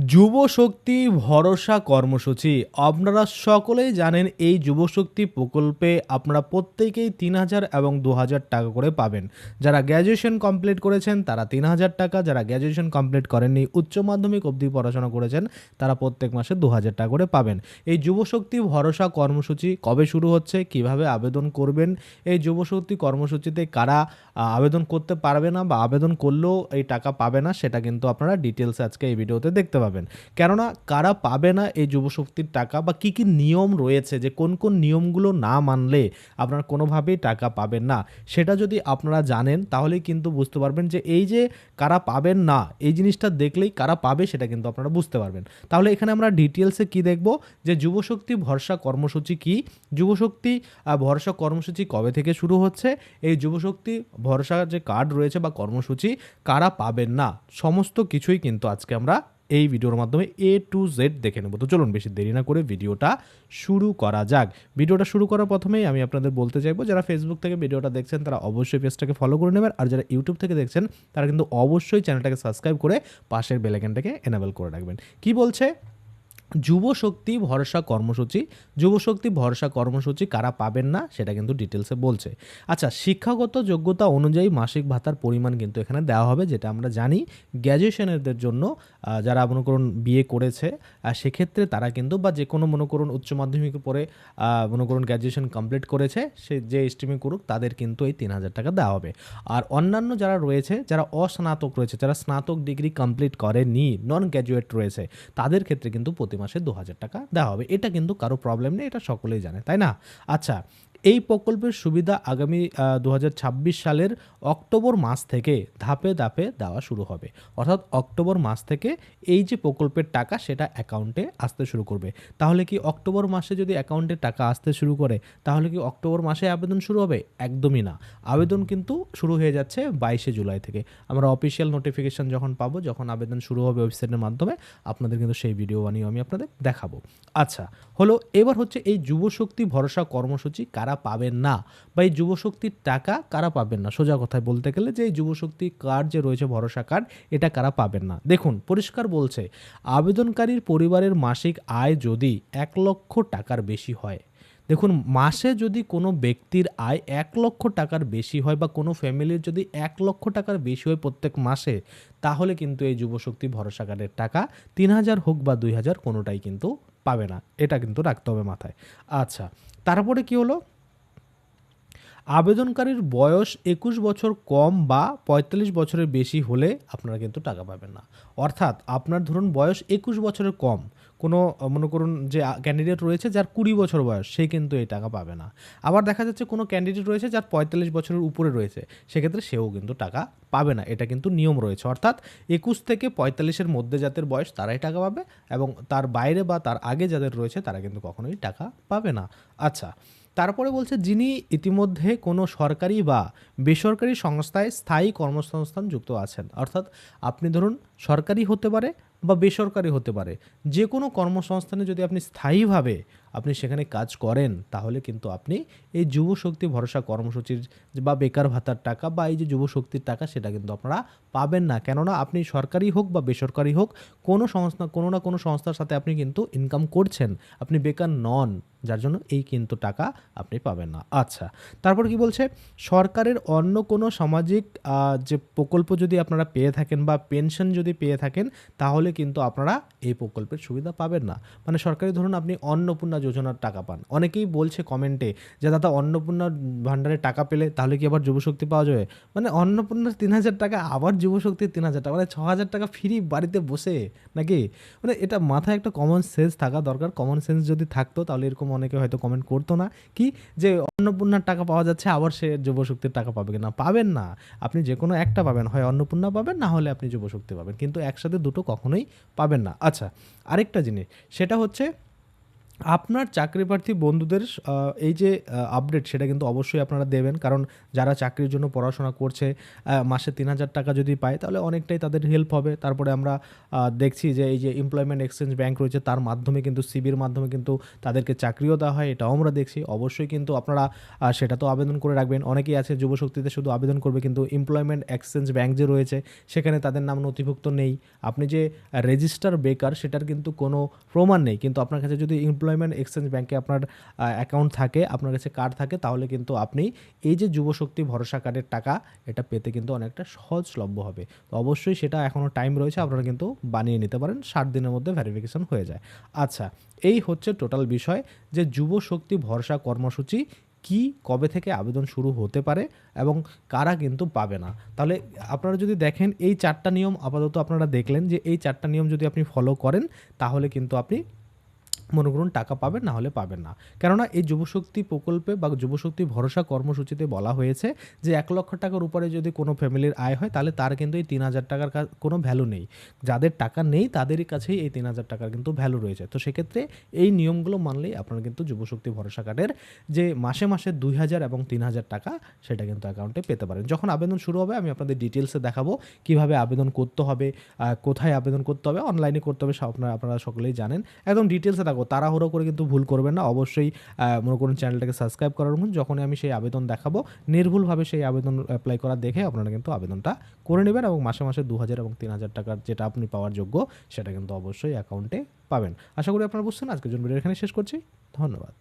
যুবশক্তি ভরসা কর্মসূচি আপনারা সকলেই জানেন এই যুবশক্তি প্রকল্পে আপনারা প্রত্যেকেই ৩,০০০ এবং ২,০০০ টাকা করে পাবেন। যারা গ্র্যাজুয়েশন কমপ্লিট করেছেন তারা ৩,০০০ টাকা, যারা গ্র্যাজুয়েশন কমপ্লিট করেননি উচ্চ মাধ্যমিক অবধি পড়াশোনা করেছেন তারা প্রত্যেক মাসে ২,০০০ টাকা করে পাবেন। এই যুবশক্তি ভরসা কর্মসূচি কবে শুরু হচ্ছে, কিভাবে আবেদন করবেন, এই যুবশক্তি কর্মসূচিতে কারা আবেদন করতে পারবে না বা আবেদন করলেও এই টাকা পাবে না সেটা কিন্তু আপনারা ডিটেলসে আজকে এই ভিডিওতে দেখতে পাবেন। কেননা কারা পাবে না এই যুবশক্তির টাকা বা কী কী নিয়ম রয়েছে, যে কোন কোন নিয়মগুলো না মানলে আপনারা কোনোভাবেই টাকা পাবেন না, সেটা যদি আপনারা জানেন তাহলেই কিন্তু বুঝতে পারবেন যে এই যে কারা পাবেন না এই জিনিসটা দেখলেই কারা পাবে সেটা কিন্তু আপনারা বুঝতে পারবেন। তাহলে এখানে আমরা ডিটেলসে কি দেখব, যে যুবশক্তি ভরসা কর্মসূচি কি, যুবশক্তি ভরসা কর্মসূচি কবে থেকে শুরু হচ্ছে, এই যুবশক্তি ভরসা যে কার্ড রয়েছে বা কর্মসূচি কারা পাবেন না, সমস্ত কিছুই কিন্তু আজকে আমরা এই ভিডিওর মাধ্যমে A to Z দেখে নেব। তো চলুন বেশি দেরি না করে ভিডিওটা শুরু করা যাক। ভিডিওটা শুরু করার প্রথমেই আমি আপনাদের বলতে চাইবো, যারা ফেসবুক থেকে ভিডিওটা দেখছেন তারা অবশ্যই পেজটাকে ফলো করে নেবেন, আর যারা ইউটিউব থেকে দেখছেন তারা কিন্তু অবশ্যই চ্যানেলটাকে সাবস্ক্রাইব করে পাশের বেল আইকনটাকে এনেবল করে রাখবেন। কি বলছে যুবশক্তি ভরসা কর্মসূচি, যুবশক্তি ভরসা কর্মসূচি কারা পাবেন না সেটা কিন্তু ডিটেলসে বলছে। আচ্ছা, শিক্ষাগত যোগ্যতা অনুযায়ী মাসিক ভাতার পরিমাণ কিন্তু এখানে দেওয়া হবে, যেটা আমরা জানি গ্র্যাজুয়েশনেরদের জন্য যারা মনে করুন বিয়ে করেছে সেক্ষেত্রে তারা কিন্তু, বা যে কোনো মনে করুন উচ্চ মাধ্যমিকের পরে মনে করুন গ্র্যাজুয়েশন কমপ্লিট করেছে সে যে স্ট্রিমে করুক তাদের কিন্তু এই ৩,০০০ টাকা দেওয়া হবে। আর অন্যান্য যারা রয়েছে, যারা অস্নাতক রয়েছে, যারা স্নাতক ডিগ্রি কমপ্লিট করেনি, নন গ্র্যাজুয়েট রয়েছে, তাদের ক্ষেত্রে কিন্তু প্রতি মাসে ২,০০০ টাকা দেওয়া হবে। এটা কিন্তু কারো প্রবলেম নেই, এটা সকলেই জানে, তাই না? আচ্ছা, এই প্রকল্পের সুবিধা আগামী ২০২৬ সালের অক্টোবর মাস থেকে ধাপে ধাপে দেওয়া শুরু হবে। অর্থাৎ অক্টোবর মাস থেকে এই যে প্রকল্পের টাকা সেটা অ্যাকাউন্টে আসতে শুরু করবে। তাহলে কি অক্টোবর মাসে যদি অ্যাকাউন্টে টাকা আসতে শুরু করে তাহলে কি অক্টোবর মাসে আবেদন শুরু হবে? একদমই না। আবেদন কিন্তু শুরু হয়ে যাচ্ছে ২২শে জুলাই থেকে। আমরা অফিসিয়াল নোটিফিকেশান যখন পাবো, যখন আবেদন শুরু হবে ওয়েবসাইটের মাধ্যমে, আপনাদের কিন্তু সেই ভিডিও বানিয়ে আমি আপনাদের দেখাবো। আচ্ছা, হলো এবার হচ্ছে এই যুবশক্তি ভরসা কর্মসূচি কারা পাবেন না, বা এই যুবশক্তির টাকা কারা পাবেন না, সোজা কথায় বলতে গেলে যে এই যুবশক্তি কার্ড যে রয়েছে ভরসা কার্ড, এটা কারা পাবেন না। দেখুন পরিষ্কার বলছে, আবেদনকারীর পরিবারের মাসিক আয় যদি ১,০০,০০০ টাকার বেশি হয়, দেখুন মাসে যদি কোনো ব্যক্তির আয় ১,০০,০০০ টাকার বেশি হয় বা কোনো ফ্যামিলির যদি ১,০০,০০০ টাকার বেশি হয় প্রত্যেক মাসে, তাহলে কিন্তু এই যুবশক্তি ভরসা কার্ডের টাকা ৩,০০০ হোক বা ২,০০০ কোনোটাই কিন্তু পাবে না। এটা কিন্তু রাখতে হবে মাথায়। আচ্ছা, তারপরে কি হলো, আবেদনকারীর বয়স ২১ বছর কম বা ৪৫ বছরের বেশি হলে আপনারা কিন্তু টাকা পাবেন না। অর্থাৎ আপনার ধরুন বয়স ২১ বছরের কম, কোনো মনে করুন যে ক্যান্ডিডেট রয়েছে যার ২০ বছর বয়স, সে কিন্তু এই টাকা পাবে না। আবার দেখা যাচ্ছে কোনো ক্যান্ডিডেট রয়েছে যার ৪৫ বছরের উপরে রয়েছে, সেক্ষেত্রে সেও কিন্তু টাকা পাবে না। এটা কিন্তু নিয়ম রয়েছে। অর্থাৎ ২১ থেকে ৪৫-এর মধ্যে যাদের বয়স তারাই টাকা পাবে, এবং তার বাইরে বা তার আগে যাদের রয়েছে তারা কিন্তু কখনোই টাকা পাবে না। আচ্ছা, তারপরে বলছে যিনি ইতিমধ্যে কোনো সরকারি বা বেসরকারি সংস্থায় স্থায়ী কর্মসংস্থান যুক্ত আছেন, অর্থাৎ আপনি ধরুন সরকারি হতে পারে বা বেসরকারি হতে পারে, যে কোনো কর্মসংস্থানে যদি আপনি স্থায়ীভাবে আপনি সেখানে কাজ করেন তাহলে কিন্তু আপনি এই যুবশক্তি ভরসা কর্মসূচির বা বেকার ভাতার টাকা বা এই যে যুবশক্তির টাকা সেটা কিন্তু আপনারা পাবেন না। কেননা আপনি সরকারি হোক বা বেসরকারি হোক, কোনো সংস্থা, কোনো না কোনো সংস্থার সাথে আপনি কিন্তু ইনকাম করছেন, আপনি বেকার নন, যার জন্য এই কিন্তু টাকা আপনি পাবেন না। আচ্ছা, তারপর কি বলছে, সরকারের অন্য কোনো সামাজিক যে প্রকল্প যদি আপনারা পেয়ে থাকেন বা পেনশন যদি পেয়ে থাকেন, তাহলে কিন্তু আপনারা এই প্রকল্পের সুবিধা পাবেন না। মানে সরকারি ধরুন আপনি অন্নপূর্ণা যোজনার টাকা পান, অনেকেই বলছে কমেন্টে যে দাদা অন্নপূর্ণা ভাণ্ডারে টাকা পেলে তাহলে কি আবার যুবশক্তি পাওয়া যাবে? মানে অন্নপূর্ণার ৩,০০০ টাকা আবার যুবশক্তির ৩,০০০ টাকা, মানে ৬,০০০ টাকা ফ্রি বাড়িতে বসে নাকি? মানে এটা মাথায় একটা কমন সেন্স থাকা দরকার। কমন সেন্স যদি থাকতো তাহলে এরকম অনেকে হয়তো কমেন্ট করতো না, কি যে অন্নপূর্ণার টাকা পাওয়া যাচ্ছে আবার সে যুবশক্তির টাকা পাবে কিনা? পাবেন না। আপনি যে কোনো একটা পাবেন, হয় অন্নপূর্ণা পাবেন না হলে আপনি যুবশক্তি পাবেন, কিন্তু একসাথে দুটো কখনোই পাবেন না। আচ্ছা, আরেকটা জিনিস সেটা হচ্ছে আপনার চাকরি প্রার্থী বন্ধুদের এই যে আপডেট সেটা কিন্তু অবশ্যই আপনারা দেবেন। কারণ যারা চাকরির জন্য পড়াশোনা করছে মাসে ৩,০০০ টাকা যদি পায় তাহলে অনেকটাই তাদের হেল্প হবে। তারপরে আমরা দেখছি যে এই যে এমপ্লয়মেন্ট এক্সচেঞ্জ ব্যাংক রয়েছে তার মাধ্যমে কিন্তু সিবির মাধ্যমে কিন্তু তাদেরকে চাকরিও দেওয়া হয়, এটাও আমরা দেখছি। অবশ্যই কিন্তু আপনারা সেটা তো আবেদন করে রাখবেন। অনেকেই আছে যুবশক্তিতে শুধু আবেদন করবে কিন্তু এমপ্লয়মেন্ট এক্সচেঞ্জ ব্যাংক যে রয়েছে সেখানে তাদের নাম নথিভুক্ত নেই। আপনি যে রেজিস্টার বেকার সেটার কিন্তু কোনো প্রমাণ নেই। কিন্তু আপনার কাছে যদি এমপ্লয়মেন্ট এক্সচেঞ্জ ব্যাংকে আপনার অ্যাকাউন্ট থাকে, আপনার কাছে কার্ড থাকে, তাহলে কিন্তু আপনি এই যে যুবশক্তি ভরসা কার্ডের টাকা এটা পেতে কিন্তু অনেকটা সহজলভ্য হবে। তো অবশ্যই সেটা এখনও টাইম রয়েছে, আপনারা কিন্তু বানিয়ে নিতে পারেন, 60 দিনের মধ্যে ভেরিফিকেশন হয়ে যায়। আচ্ছা, এই হচ্ছে টোটাল বিষয় যে যুবশক্তি ভরসা কর্মসূচি কি, কবে থেকে আবেদন শুরু হতে পারে এবং কারা কিন্তু পাবে না। তাহলে আপনারা যদি দেখেন এই 4টা নিয়ম আপাতত আপনারা দেখলেন যে এই 4টা নিয়ম যদি আপনি ফলো করেন তাহলে কিন্তু আপনি মনে করুন টাকা পাবেন, না হলে পাবেন না। কেননা এই যুবশক্তি প্রকল্পে বা যুবশক্তি ভরসা কর্মসূচিতে বলা হয়েছে যে 1,00,000 টাকার উপরে যদি কোনো ফ্যামিলির আয় হয় তাহলে তার কিন্তু এই 3,000 টাকার কোনো ভ্যালু নেই। যাদের টাকা নেই তাদেরই কাছেই এই 3,000 টাকার কিন্তু ভ্যালু রয়েছে। তো সেক্ষেত্রে এই নিয়মগুলো মানলেই আপনারা কিন্তু যুবশক্তি ভরসা কার্ডের যে মাসে মাসে 2,000 এবং 3,000 টাকা সেটা কিন্তু অ্যাকাউন্টে পেতে পারেন। যখন আবেদন শুরু হবে আমি আপনাদের ডিটেলসে দেখাবো কিভাবে আবেদন করতে হবে, কোথায় আবেদন করতে হবে, অনলাইনে করতে হবে, আপনারা সকলেই জানেন। একদম ডিটেলসে থাকবো, তাড়াহুড়ো করে কিন্তু ভুল করবেন না। অবশ্যই মনে করুন চ্যানেলটাকে সাবস্ক্রাইব করার মধ্যে যখনই আমি সেই আবেদন দেখাবো নির্ভুলভাবে সেই আবেদন অ্যাপ্লাই করা দেখে আপনারা কিন্তু আবেদনটা করে নেবেন এবং মাসে মাসে 2,000 এবং 3,000 টাকার যেটা আপনি পাওয়ার যোগ্য সেটা কিন্তু অবশ্যই অ্যাকাউন্টে পাবেন। আশা করি আপনারা বুঝছেন। আজকের জন্য ভিডিও এখানে শেষ করছি। ধন্যবাদ।